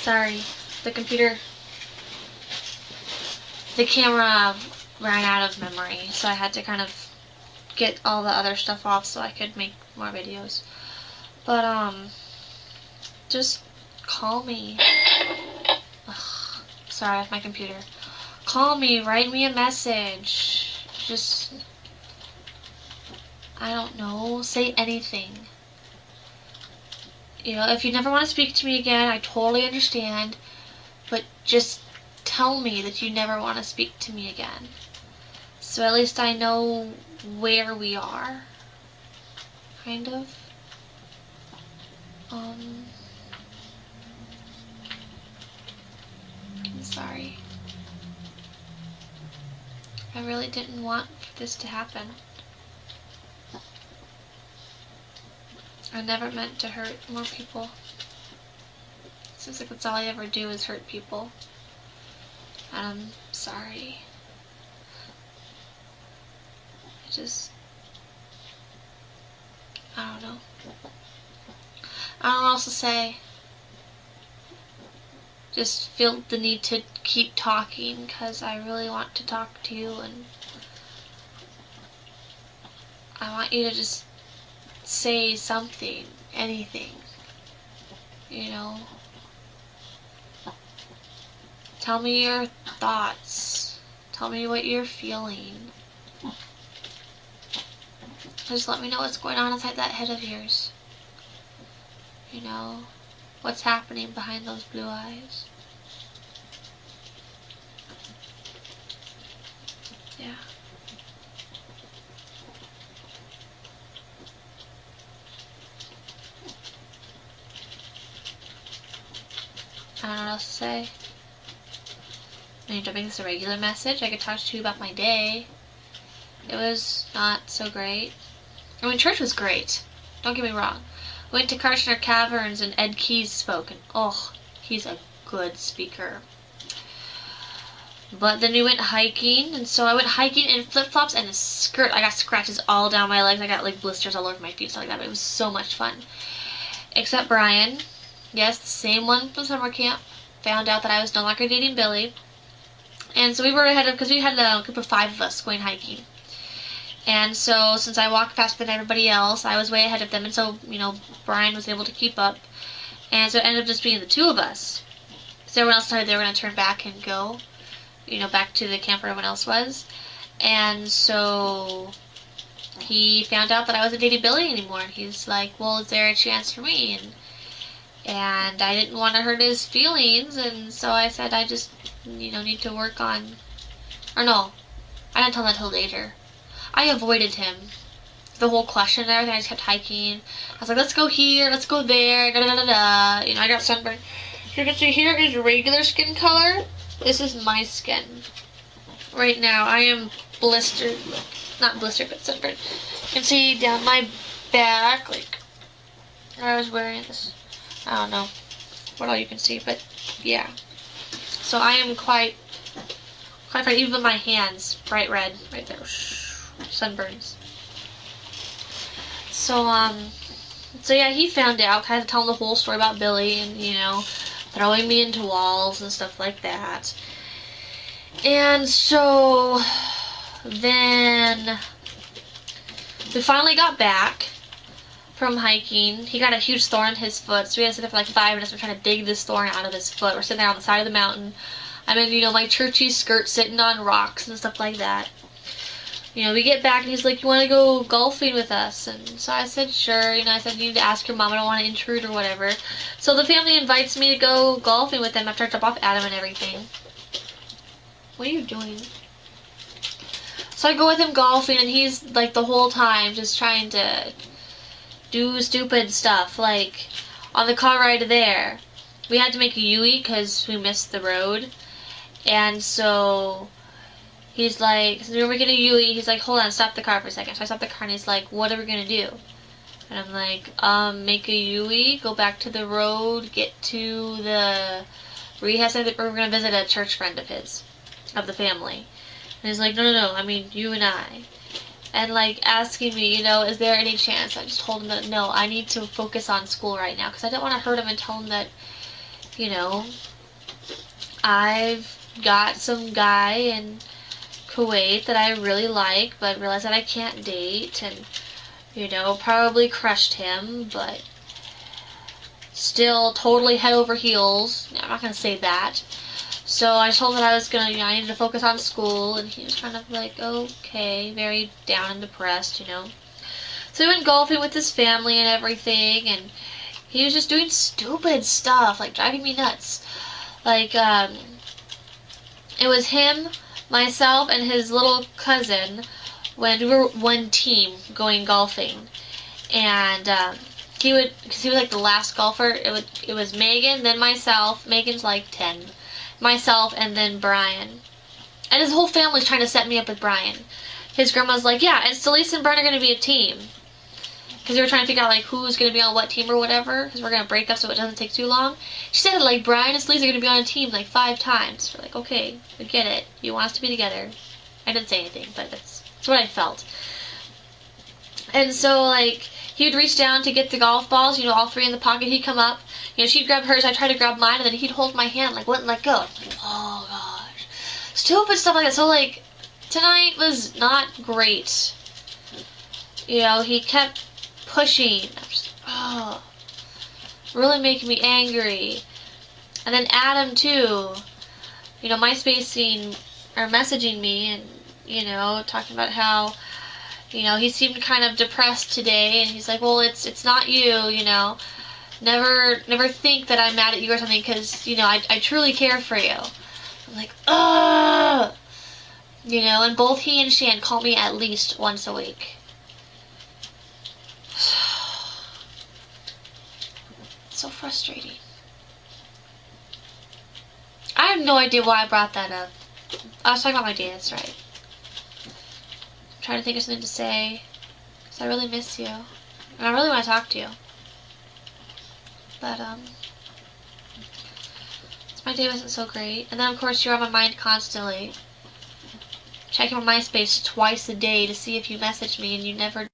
Sorry, the camera ran out of memory, so I had to kind of get all the other stuff off so I could make more videos. But, just call me. Ugh, sorry, off my computer. Call me, write me a message. Just, I don't know, say anything. You know, if you never want to speak to me again, I totally understand. But just tell me that you never want to speak to me again. So at least I know where we are. Kind of. I'm sorry. I really didn't want this to happen. I never meant to hurt more people. It seems like that's all I ever do is hurt people. And I'm sorry. I don't know. I don't know what else to say. Just feel the need to keep talking because I really want to talk to you, and I want you to just say something, anything, you know. Tell me your thoughts. Tell me what you're feeling. Just let me know what's going on inside that head of yours. You know, what's happening behind those blue eyes. Yeah. I don't know what else to say. I need to make this a regular message. I could talk to you about my day. It was not so great. I mean, church was great. Don't get me wrong. Went to Karshner Caverns and Ed Keys spoke, and oh, he's a good speaker. But then we went hiking, and so I went hiking in flip-flops and a skirt. I got scratches all down my legs. I got like blisters all over my feet, stuff like that. But it was so much fun. Except Brian, yes, the same one from summer camp, found out that I was no longer dating Billy. And so we were ahead of, because we had a group of 5 of us going hiking. And so, since I walked faster than everybody else, I was way ahead of them, and so, you know, Brian was able to keep up. And so it ended up just being the 2 of us. So everyone else decided they were going to turn back and go, you know, back to the camp where everyone else was. And so he found out that I wasn't dating Billy anymore, and he's like, well, is there a chance for me? And I didn't want to hurt his feelings, and so I said I just, you know, need to work on, or no, I didn't tell him that till later. I avoided him. The whole question and everything, I just kept hiking. I was like, let's go here, let's go there, da da da da. You know, I got sunburned. You can see here is regular skin color. This is my skin. Right now, I am blistered. Not blistered, but sunburned. You can see down my back, like, I was wearing this. I don't know what all you can see, but yeah. So I am quite bright. Even my hands, bright red, right there. Sunburns. So yeah, he found out, kind of telling the whole story about Billy and, you know, throwing me into walls and stuff like that. And so then we finally got back from hiking. He got a huge thorn in his foot, so we had to sit there for like 5 minutes. We're trying to dig this thorn out of his foot. We're sitting there on the side of the mountain. I'm in, you know, my churchy skirt sitting on rocks and stuff like that. You know, we get back and he's like, you want to go golfing with us? And so I said, sure. You know, I said, you need to ask your mom. I don't want to intrude or whatever. So the family invites me to go golfing with them after I drop off Adam and everything. What are you doing? So I go with him golfing, and he's, like, the whole time just trying to do stupid stuff. Like, on the car ride there, we had to make a U-turn because we missed the road. And so he's like, since we were making a U-turn, he's like, hold on, stop the car for a second. So I stopped the car, and he's like, what are we going to do? And I'm like, make a U-turn, go back to the road, get to the rehab center. We're going to visit a church friend of his, of the family. And he's like, no, I mean, you and I. And, like, asking me, you know, is there any chance? I just told him that, no, I need to focus on school right now. Because I don't want to hurt him and tell him that, you know, I've got some guy in Kuwait that I really like, but realize that I can't date, and, you know, probably crushed him, but still totally head over heels. I'm not going to say that. So I told him that I was going to, you know, I needed to focus on school, and he was kind of like, okay, very down and depressed, you know. So he went golfing with his family and everything, and he was just doing stupid stuff, like driving me nuts. Like, it was him, myself, and his little cousin when we were one team going golfing. And because he was like the last golfer, it was Megan, then myself. Megan's like 10. Myself, and then Brian. And his whole family's trying to set me up with Brian. His grandma's like, yeah, and Celise and Brian are going to be a team. Because they were trying to figure out, like, who's going to be on what team or whatever. Because we're going to break up so it doesn't take too long. She said, like, Brian and Celise are going to be on a team, like, 5 times. We're like, okay, we get it. You want us to be together. I didn't say anything, but that's what I felt. And so, like, he would reach down to get the golf balls, you know, all 3 in the pocket. He'd come up. You know, she'd grab hers, I'd try to grab mine, and then he'd hold my hand, like, wouldn't let go. Like, oh, gosh. Stupid stuff like that. So, like, tonight was not great. You know, he kept pushing. I'm just, really making me angry. And then Adam, too. You know, MySpacing, or messaging me, and, you know, talking about how, you know, he seemed kind of depressed today, and he's like, well, it's not you, you know. Never think that I'm mad at you or something, because, you know, I truly care for you. I'm like, ugh! You know, and both he and Shan call me at least once a week. It's so frustrating. I have no idea why I brought that up. I was talking about my dance, right? I'm trying to think of something to say, because I really miss you. And I really want to talk to you. But, my day wasn't so great. And then, of course, you're on my mind constantly. Checking my MySpace twice a day to see if you messaged me, and you never